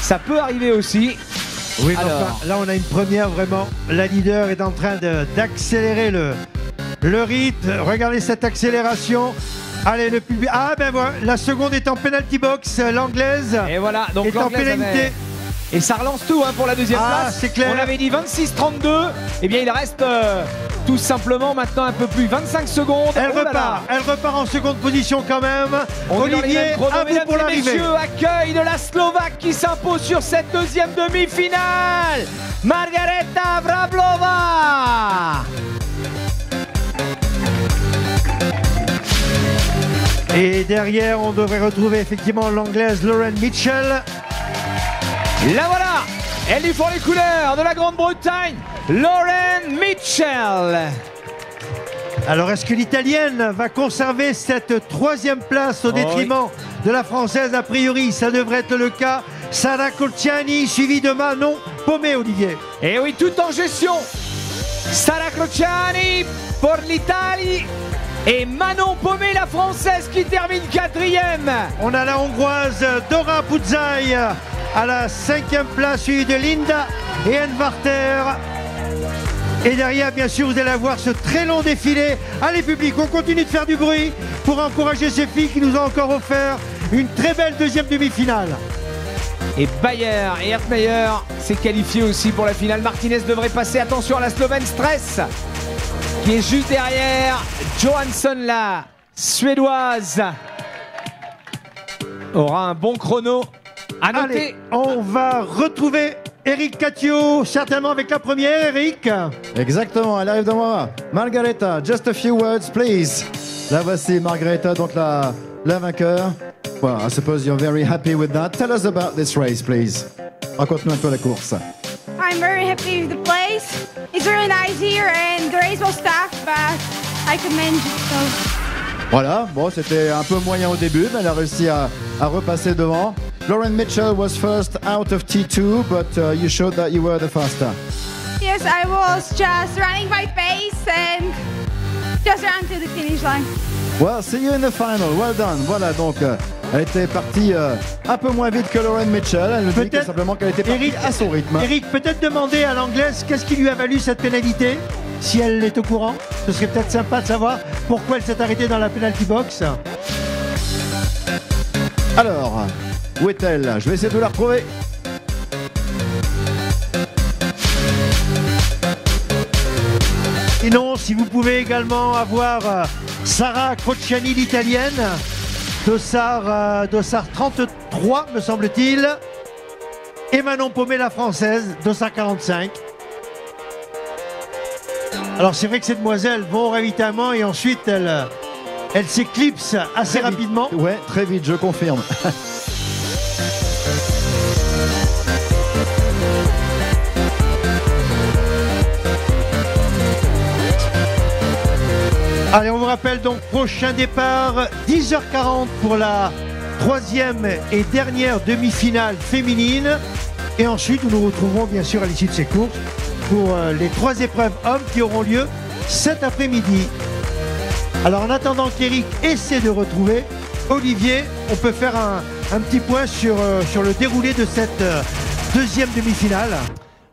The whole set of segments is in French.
ça peut arriver aussi. Oui, mais enfin, là on a une première vraiment. La leader est en train d'accélérer le rythme. Regardez cette accélération. Allez, le public. Ah ben voilà, la seconde est en penalty box. L'anglaise. Et voilà, donc est en pénalité. Et ça relance tout pour la deuxième place. C'est clair. On avait dit 26-32. Eh bien, il reste tout simplement maintenant un peu plus 25 secondes. Elle repart en seconde position quand même. Olivier, à vous pour l'arrivée. Messieurs, accueil de la Slovaque qui s'impose sur cette deuxième demi-finale. Margareta Vrablova. Et derrière, on devrait retrouver effectivement l'anglaise Lauren Mitchell. La voilà, elle lui faut les couleurs de la Grande-Bretagne, Lauren Mitchell. Alors, est-ce que l'italienne va conserver cette troisième place au détriment de la française? A priori, ça devrait être le cas. Sara Crociani, suivi de Manon Pomé, Olivier. Et oui, tout en gestion. Sara Crociani pour l'Italie. Et Manon Pomé, la française, qui termine quatrième. On a la hongroise Dora Puzzai à la 5e place, suivie de Linda et Envarter. Et derrière, bien sûr, vous allez avoir ce très long défilé. Allez, public, on continue de faire du bruit pour encourager ces filles qui nous ont encore offert une très belle deuxième demi-finale. Et Bayer et Hertmeier s'est qualifié aussi pour la finale. Martinez devrait passer. Attention à la Slovène Stress, qui est juste derrière. Johansson, la Suédoise, aura un bon chrono. À noter. Allez, on va retrouver Eric Catio, certainement avec la première. Eric. Exactement, elle arrive devant moi. Margareta, just a few words, please. La voici, Margareta, donc la vainqueur. Well, I suppose you're very happy with that. Tell us about this race, please. Raconte-nous un peu la course. I'm very happy with the place. It's really nice here and the race was tough, but I commend you. So. Voilà, bon, c'était un peu moyen au début, mais elle a réussi à repasser devant. Lauren Mitchell was first out of T2, but you showed that you were the faster. Yes, I was just running my pace and just ran to the finish line. Well, see you in the final. Well done. Voilà, donc elle était partie un peu moins vite que Lauren Mitchell. Elle nous dit simplement qu'elle était partie à son rythme. Eric, peut-être demander à l'anglaise qu'est-ce qui lui a valu cette pénalité, si elle est au courant. Ce serait peut-être sympa de savoir pourquoi elle s'est arrêtée dans la penalty box. Alors, où est-elle? Je vais essayer de la retrouver. Sinon, si vous pouvez également avoir Sara Crociani, l'italienne, dossard 33, me semble-t-il, et Manon Pomé, la française, dossard 45. Alors, c'est vrai que ces demoiselles vont au ravitaillement et ensuite elles s'éclipsent assez rapidement. Ouais, très vite, je confirme. Allez, on vous rappelle donc prochain départ 10h40 pour la troisième et dernière demi-finale féminine. Et ensuite, nous nous retrouverons bien sûr à l'issue de ces courses pour les 3 épreuves hommes qui auront lieu cet après-midi. Alors en attendant qu'Eric essaie de retrouver Olivier, on peut faire un petit point sur le déroulé de cette deuxième demi-finale.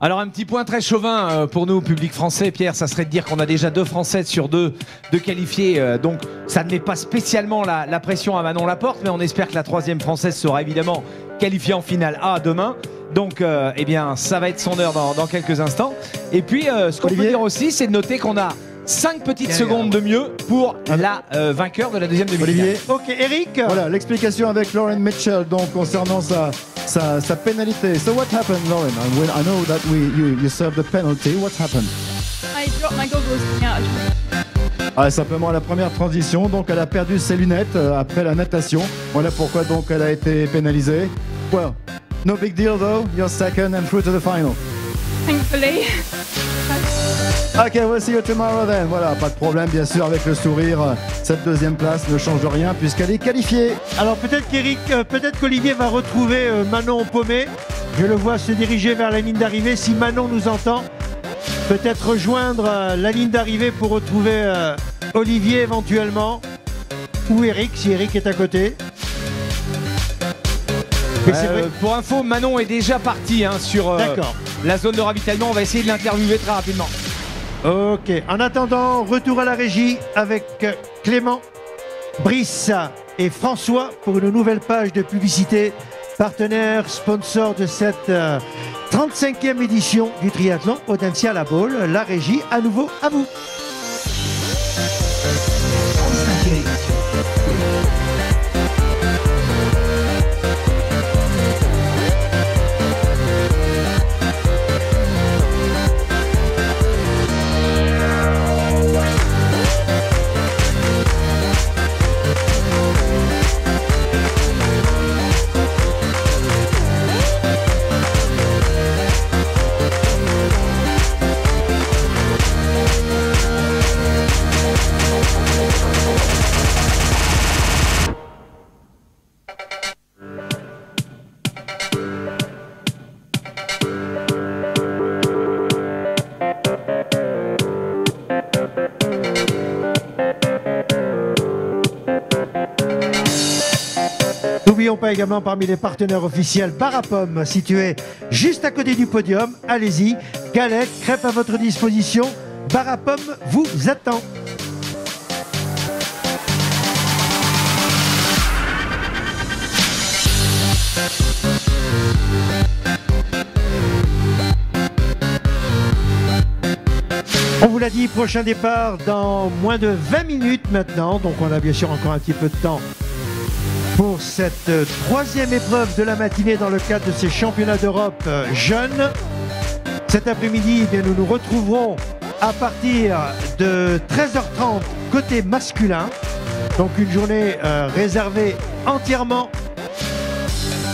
Alors un petit point très chauvin pour nous, public français, Pierre, ça serait de dire qu'on a déjà 2 Françaises sur 2 de qualifiées, donc ça ne met pas spécialement la pression à Manon Laporte, mais on espère que la 3e Française sera évidemment qualifiée en finale A demain. Donc eh bien ça va être son heure dans quelques instants. Et puis ce qu'on peut dire aussi, c'est de noter qu'on a 5 petites secondes de mieux pour la vainqueur de la deuxième demi-finale. Olivier. Ok, Eric. Voilà, l'explication avec Lauren Mitchell, donc concernant sa pénalité. So what happened, Lauren? I know that you served the penalty. What happened? I dropped my goggles. Yeah. Simplement à la première transition, donc elle a perdu ses lunettes après la natation. Voilà pourquoi donc elle a été pénalisée. Well, no big deal though. You're second and through to the final. Thankfully. Ok, we'll see you tomorrow then. Voilà, pas de problème, bien sûr, avec le sourire. Cette deuxième place ne change rien puisqu'elle est qualifiée. Alors peut-être qu'Eric, peut-être qu'Olivier va retrouver Manon Pomé. Je le vois se diriger vers la ligne d'arrivée. Si Manon nous entend, peut-être rejoindre la ligne d'arrivée pour retrouver Olivier éventuellement. Ou Eric, si Eric est à côté. Mais c'est vrai. Pour info, Manon est déjà partie sur la zone de ravitaillement. On va essayer de l'interviewer très rapidement. Ok. En attendant, retour à la régie avec Clément, Brice et François pour une nouvelle page de publicité. Partenaire, sponsor de cette 35e édition du triathlon Audencia La Baule. La régie, à nouveau, à vous. N'oublions pas également parmi les partenaires officiels Barapom, situé juste à côté du podium. Allez-y, galettes, crêpes à votre disposition. Barapom vous attend. On vous l'a dit, prochain départ dans moins de 20 minutes maintenant. Donc on a bien sûr encore un petit peu de temps pour cette troisième épreuve de la matinée dans le cadre de ces championnats d'Europe jeunes. Cet après-midi, eh bien, nous nous retrouverons à partir de 13h30 côté masculin. Donc une journée réservée entièrement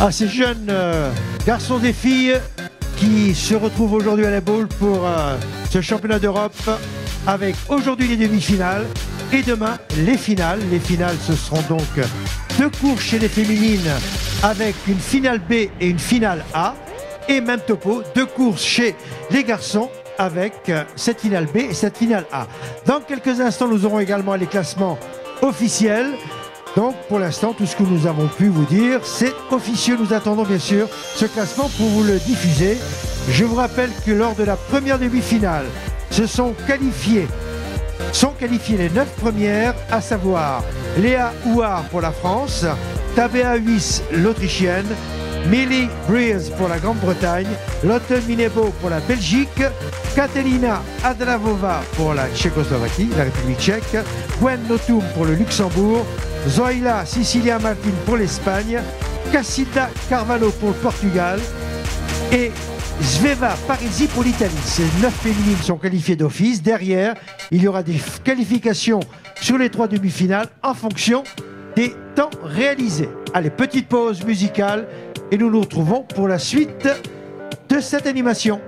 à ces jeunes garçons et filles qui se retrouvent aujourd'hui à la Baule pour ce championnat d'Europe avec aujourd'hui les demi-finales et demain les finales. Les finales, ce seront donc 2 courses chez les féminines avec une finale B et une finale A. Et même topo, 2 courses chez les garçons avec cette finale B et cette finale A. Dans quelques instants, nous aurons également les classements officiels. Donc pour l'instant, tout ce que nous avons pu vous dire, c'est officieux. Nous attendons bien sûr ce classement pour vous le diffuser. Je vous rappelle que lors de la première demi-finale, sont qualifiées les 9 premières, à savoir Léa Houard pour la France, Tabea Huis l'Autrichienne, Millie Breers pour la Grande-Bretagne, Lotte Minebo pour la Belgique, Katerina Adlavova pour la Tchécoslovaquie, la République tchèque, Gwen Notum pour le Luxembourg, Zoila Cecilia Martin pour l'Espagne, Cassita Carvalho pour le Portugal et Sveva Parisi pour l'Italie. Ces 9 féminines sont qualifiées d'office. Derrière, il y aura des qualifications sur les 3 demi-finales en fonction des temps réalisés. Allez, petite pause musicale et nous nous retrouvons pour la suite de cette animation.